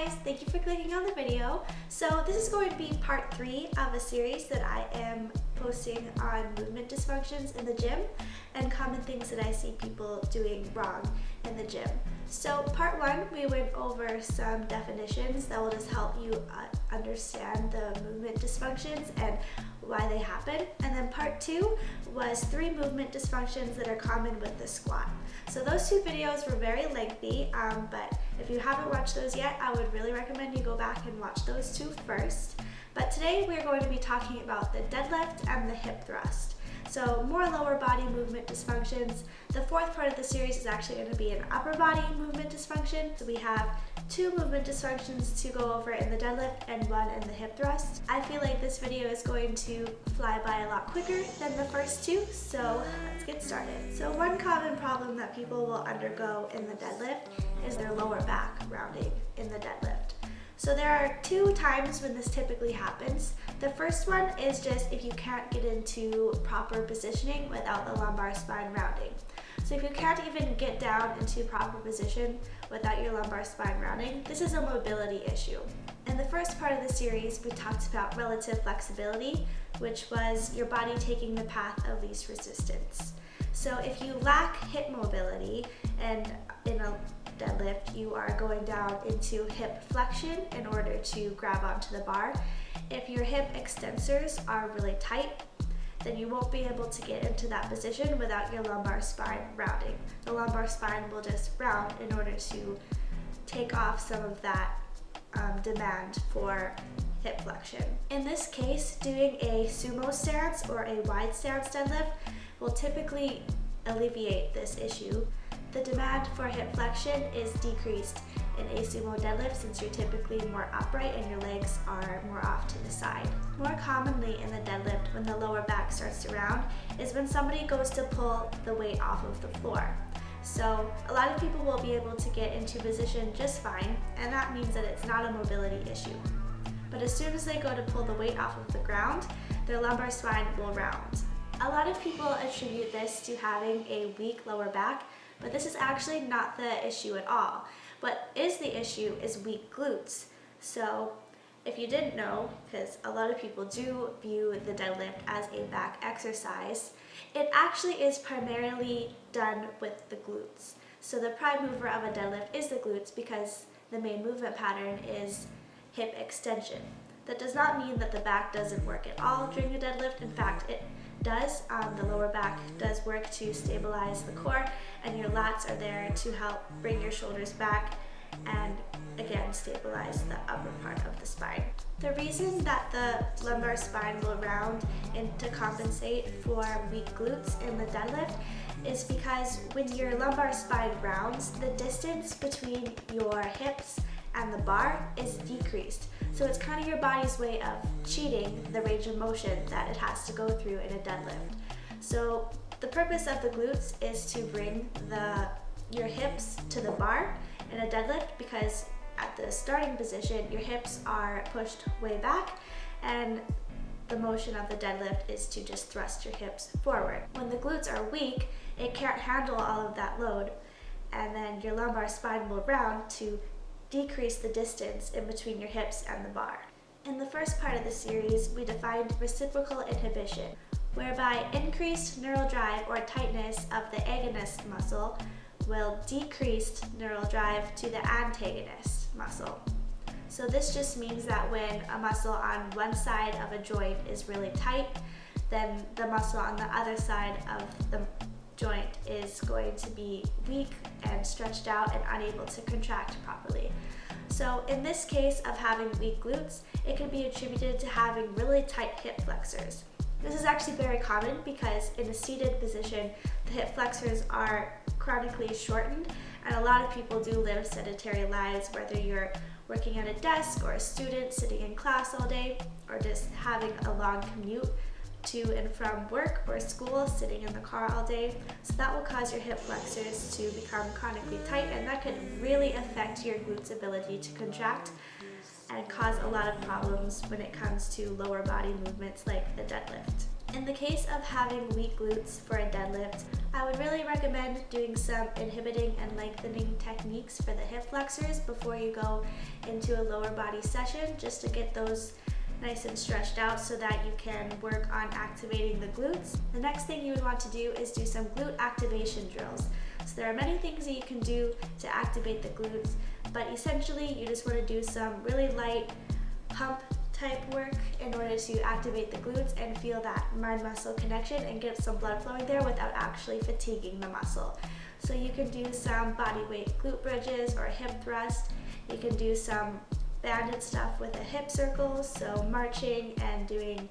guys, thank you for clicking on the video. So this is going to be part 3 of a series that I am posting on movement dysfunctions in the gym and common things that I see people doing wrong in the gym. So part 1, we went over some definitions that will just help you understand the movement dysfunctions and why they happen. And then part 2 was 3 movement dysfunctions that are common with the squat. So those 2 videos were very lengthy, but if you haven't watched those yet, I would really recommend you go back and watch those 2 first. But today we're going to be talking about the deadlift and the hip thrust. So more lower body movement dysfunctions. The 4th part of the series is actually going to be an upper body movement dysfunction. So we have 2 movement dysfunctions to go over in the deadlift and 1 in the hip thrust. I feel like this video is going to fly by a lot quicker than the first 2, so let's get started. So one common problem that people will undergo in the deadlift is their lower back rounding in the deadlift. So there are 2 times when this typically happens. The first one is just if you can't get into proper positioning without the lumbar spine rounding. So if you can't even get down into proper position without your lumbar spine rounding, this is a mobility issue. In the first part of the series, we talked about relative flexibility, which was your body taking the path of least resistance. So if you lack hip mobility and in a deadlift, you are going down into hip flexion in order to grab onto the bar. If your hip extensors are really tight, then you won't be able to get into that position without your lumbar spine rounding. The lumbar spine will just round in order to take off some of that demand for hip flexion. In this case, doing a sumo stance or a wide stance deadlift will typically alleviate this issue. The demand for hip flexion is decreased in a sumo deadlift since you're typically more upright and your legs are more off to the side. More commonly in the deadlift, when the lower back starts to round, is when somebody goes to pull the weight off of the floor. So a lot of people will be able to get into position just fine, and that means that it's not a mobility issue. But as soon as they go to pull the weight off of the ground, their lumbar spine will round. A lot of people attribute this to having a weak lower back, but this is actually not the issue at all. What is the issue is weak glutes. So if you didn't know, because a lot of people do view the deadlift as a back exercise, it actually is primarily done with the glutes. So the prime mover of a deadlift is the glutes because the main movement pattern is hip extension. That does not mean that the back doesn't work at all during a deadlift. In fact, it does. The lower back does work to stabilize the core, and your lats are there to help bring your shoulders back and again stabilize the upper part of the spine. The reason that the lumbar spine will round and to compensate for weak glutes in the deadlift is because when your lumbar spine rounds, the distance between your hips and the bar is decreased. So it's kind of your body's way of cheating the range of motion that it has to go through in a deadlift. So the purpose of the glutes is to bring your hips to the bar in a deadlift because at the starting position, your hips are pushed way back and the motion of the deadlift is to just thrust your hips forward. When the glutes are weak, it can't handle all of that load, and then your lumbar spine will round to decrease the distance in between your hips and the bar. In the first part of the series, we defined reciprocal inhibition, whereby increased neural drive or tightness of the agonist muscle will decrease neural drive to the antagonist muscle. So this just means that when a muscle on one side of a joint is really tight, then the muscle on the other side of the joint is going to be weak and stretched out and unable to contract properly. So in this case of having weak glutes, it can be attributed to having really tight hip flexors. This is actually very common because in a seated position, the hip flexors are chronically shortened, and a lot of people do live sedentary lives, whether you're working at a desk or a student sitting in class all day or just having a long commute to and from work or school, sitting in the car all day. So that will cause your hip flexors to become chronically tight, and that could really affect your glutes' ability to contract and cause a lot of problems when it comes to lower body movements like the deadlift. In the case of having weak glutes for a deadlift, I would really recommend doing some inhibiting and lengthening techniques for the hip flexors before you go into a lower body session, just to get those nice and stretched out so that you can work on activating the glutes. The next thing you would want to do is do some glute activation drills. So there are many things that you can do to activate the glutes, but essentially you just want to do some really light pump type work in order to activate the glutes and feel that mind-muscle connection and get some blood flowing there without actually fatiguing the muscle. So you can do some body weight glute bridges or hip thrust. You can do some banded stuff with a hip circle, so marching and doing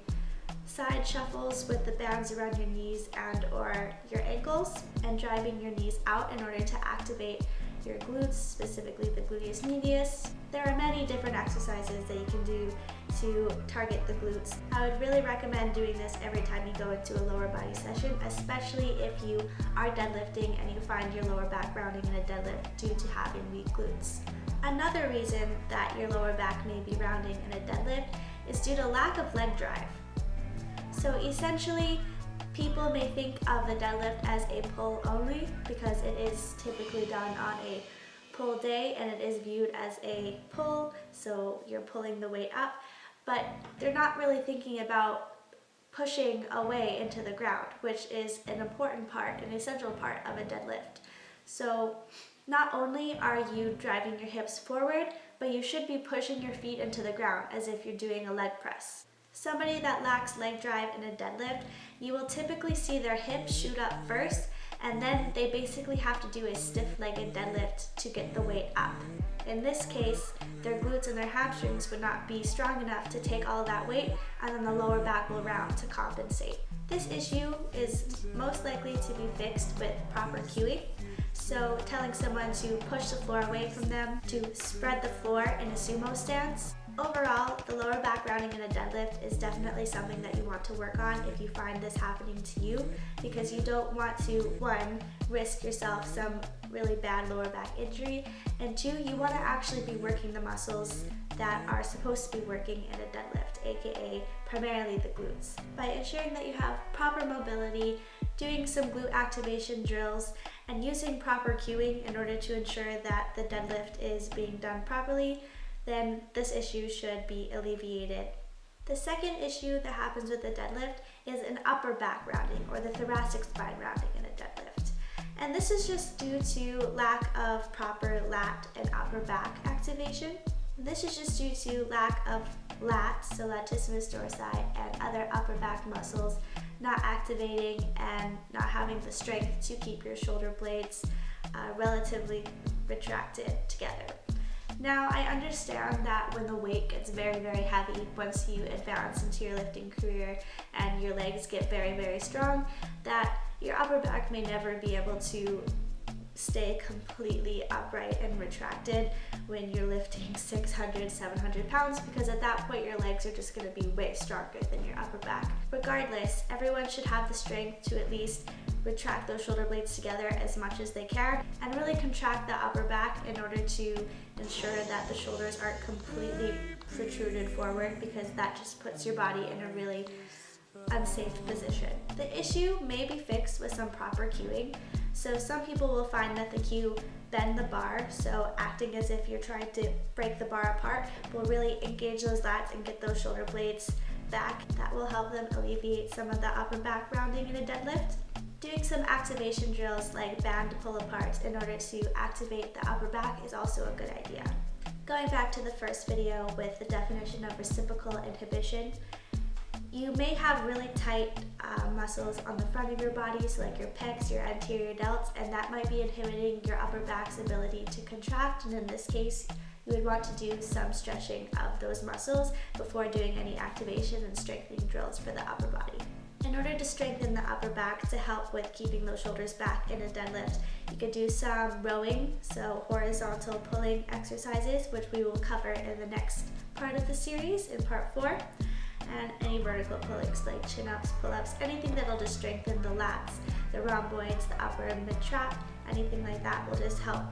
side shuffles with the bands around your knees and or your ankles, and driving your knees out in order to activate your glutes, specifically the gluteus medius. There are many different exercises that you can do to target the glutes. I would really recommend doing this every time you go into a lower body session, especially if you are deadlifting and you find your lower back rounding in a deadlift due to having weak glutes. Another reason that your lower back may be rounding in a deadlift is due to lack of leg drive. So essentially, people may think of the deadlift as a pull only because it is typically done on a pull day and it is viewed as a pull, so you're pulling the weight up, but they're not really thinking about pushing away into the ground, which is an important part, an essential part of a deadlift. So not only are you driving your hips forward, but you should be pushing your feet into the ground as if you're doing a leg press. Somebody that lacks leg drive in a deadlift, you will typically see their hips shoot up first, and then they basically have to do a stiff-legged deadlift to get the weight up. In this case, their glutes and their hamstrings would not be strong enough to take all of that weight, and then the lower back will round to compensate. This issue is most likely to be fixed with proper cueing. So telling someone to push the floor away from them, to spread the floor in a sumo stance. Overall, the lower back rounding in a deadlift is definitely something that you want to work on if you find this happening to you, because you don't want to, one, risk yourself some really bad lower back injury, and two, you want to actually be working the muscles that are supposed to be working in a deadlift, aka primarily the glutes. By ensuring that you have proper mobility, doing some glute activation drills, and using proper cueing in order to ensure that the deadlift is being done properly, then this issue should be alleviated. The second issue that happens with the deadlift is an upper back rounding, or the thoracic spine rounding in a deadlift. And this is just due to lack of proper lat and upper back activation. This is just due to lack of lats, so latissimus dorsi, and other upper back muscles not activating and not having the strength to keep your shoulder blades relatively retracted together. Now, I understand that when the weight gets very, very heavy, once you advance into your lifting career and your legs get very, very strong, that your upper back may never be able to stay completely upright and retracted when you're lifting 600, 700 pounds, because at that point your legs are just going to be way stronger than your upper back. Regardless, everyone should have the strength to at least retract those shoulder blades together as much as they can and really contract the upper back in order to ensure that the shoulders aren't completely protruded forward, because that just puts your body in a really unsafe position. The issue may be fixed with some proper cueing. So some people will find that the cue bend the bar, so acting as if you're trying to break the bar apart will really engage those lats and get those shoulder blades back. That will help them alleviate some of the upper back rounding in a deadlift. Doing some activation drills like band pull aparts in order to activate the upper back is also a good idea. Going back to the first video with the definition of reciprocal inhibition, you may have really tight muscles on the front of your body, so like your pecs, your anterior delts, and that might be inhibiting your upper back's ability to contract, and in this case, you would want to do some stretching of those muscles before doing any activation and strengthening drills for the upper body. In order to strengthen the upper back to help with keeping those shoulders back in a deadlift, you could do some rowing, so horizontal pulling exercises, which we will cover in the next part of the series, in part 4. And any vertical pullings like chin-ups, pull-ups, anything that'll just strengthen the lats, the rhomboids, the upper and mid-trap, anything like that will just help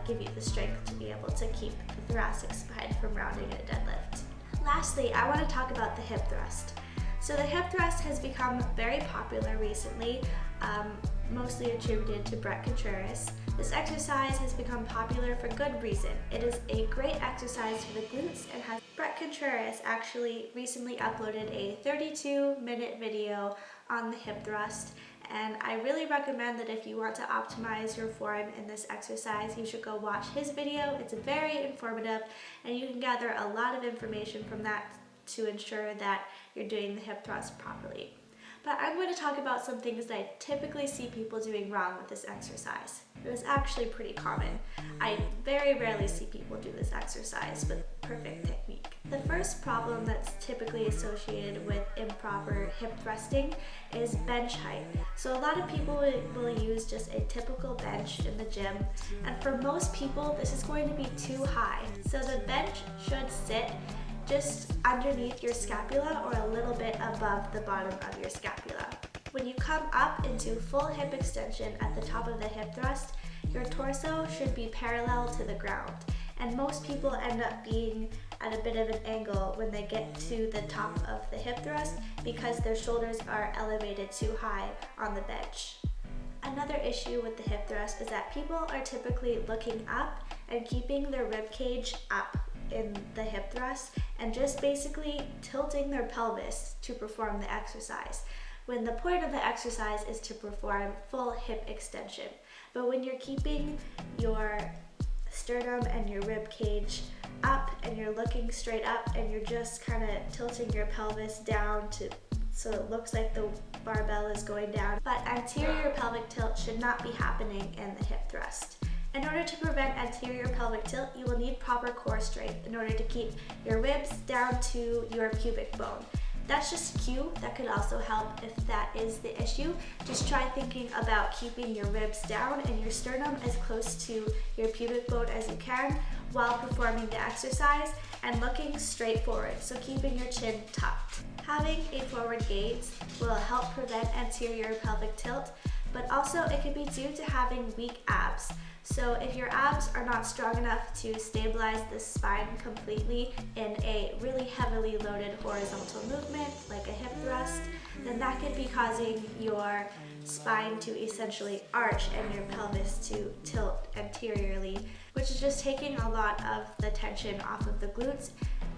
give you the strength to be able to keep the thoracic spine from rounding in a deadlift. Lastly, I want to talk about the hip thrust. So the hip thrust has become very popular recently. mostly attributed to Brett Contreras. This exercise has become popular for good reason. It is a great exercise for the glutes and has Brett Contreras actually recently uploaded a 32-minute video on the hip thrust, and I really recommend that if you want to optimize your form in this exercise, you should go watch his video. It's very informative and you can gather a lot of information from that to ensure that you're doing the hip thrust properly. But I'm going to talk about some things that I typically see people doing wrong with this exercise. It is actually pretty common. I very rarely see people do this exercise with perfect technique. The first problem that's typically associated with improper hip thrusting is bench height. So a lot of people will use just a typical bench in the gym, and for most people this is going to be too high. So the bench should sit just underneath your scapula or a little bit above the bottom of your scapula. When you come up into full hip extension at the top of the hip thrust, your torso should be parallel to the ground. And most people end up being at a bit of an angle when they get to the top of the hip thrust because their shoulders are elevated too high on the bench. Another issue with the hip thrust is that people are typically looking up and keeping their rib cage up in the hip thrust and just basically tilting their pelvis to perform the exercise, when the point of the exercise is to perform full hip extension. But when you're keeping your sternum and your rib cage up and you're looking straight up and you're just kind of tilting your pelvis down so it looks like the barbell is going down. But anterior pelvic tilt should not be happening in the hip thrust. In order to prevent anterior pelvic tilt, you will need proper core strength in order to keep your ribs down to your pubic bone. That's just a cue. That could also help if that is the issue. Just try thinking about keeping your ribs down and your sternum as close to your pubic bone as you can while performing the exercise and looking straight forward, so keeping your chin tucked. Having a forward gaze will help prevent anterior pelvic tilt, but also it could be due to having weak abs. So if your abs are not strong enough to stabilize the spine completely in a really heavily loaded horizontal movement like a hip thrust, then that could be causing your spine to essentially arch and your pelvis to tilt anteriorly, which is just taking a lot of the tension off of the glutes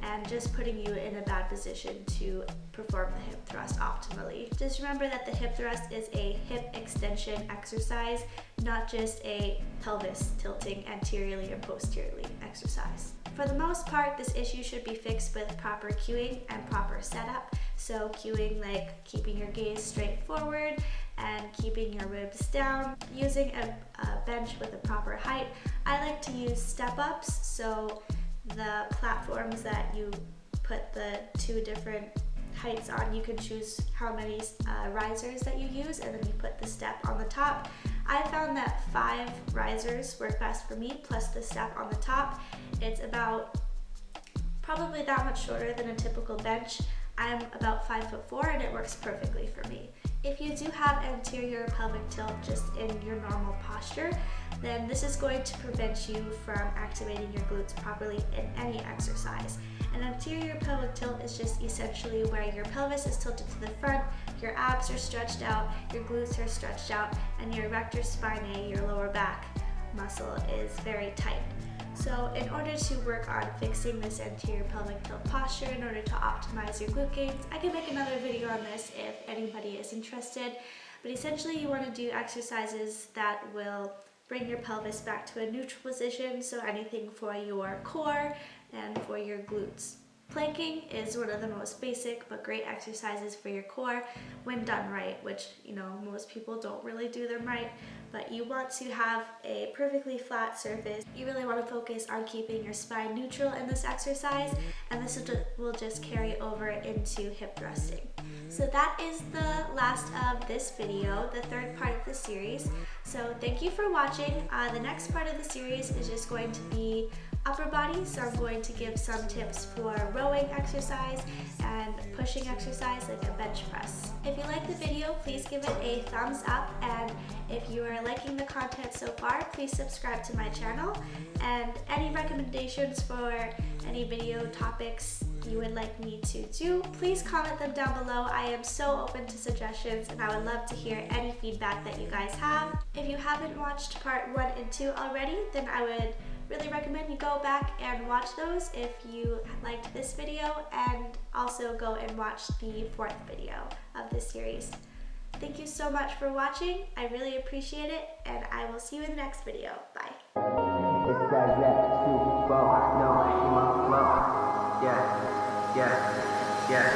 and just putting you in a bad position to perform the hip thrust optimally. Just remember that the hip thrust is a hip extension exercise, not just a pelvis tilting anteriorly and posteriorly exercise. For the most part, this issue should be fixed with proper cueing and proper setup. So cueing like keeping your gaze straight forward and keeping your ribs down, using a bench with a proper height. I like to use step-ups, so the platforms that you put the two different heights on, you can choose how many risers that you use, and then you put the step on the top. I found that 5 risers work best for me, plus the step on the top. It's about probably that much shorter than a typical bench. I'm about 5'4" and it works perfectly for me. If you do have anterior pelvic tilt just in your normal posture, then this is going to prevent you from activating your glutes properly in any exercise. An anterior pelvic tilt is just essentially where your pelvis is tilted to the front, your abs are stretched out, your glutes are stretched out, and your rectus spinae, your lower back muscle, is very tight. So in order to work on fixing this anterior pelvic tilt posture, in order to optimize your glute gains, I can make another video on this if anybody is interested. But essentially you want to do exercises that will bring your pelvis back to a neutral position, so anything for your core and for your glutes. Planking is one of the most basic but great exercises for your core when done right, which most people don't really do them right, but you want to have a perfectly flat surface. You really want to focus on keeping your spine neutral in this exercise, and this will just carry over into hip thrusting. So that is the last of this video, the third part of the series. So thank you for watching. The next part of the series is just going to be upper body, so I'm going to give some tips for rowing exercise and pushing exercise like a bench press. If you like the video, please give it a thumbs up, and if you are liking the content so far, please subscribe to my channel. And any recommendations for any video topics you would like me to do, please comment them down below. I am so open to suggestions and I would love to hear any feedback that you guys have. If you haven't watched part 1 and 2 already, then I would really recommend you go back and watch those if you liked this video, and also go and watch the 4th video of this series. Thank you so much for watching. I really appreciate it, and I will see you in the next video. Bye. It's that Super Bowl, no, she my flow. Yeah.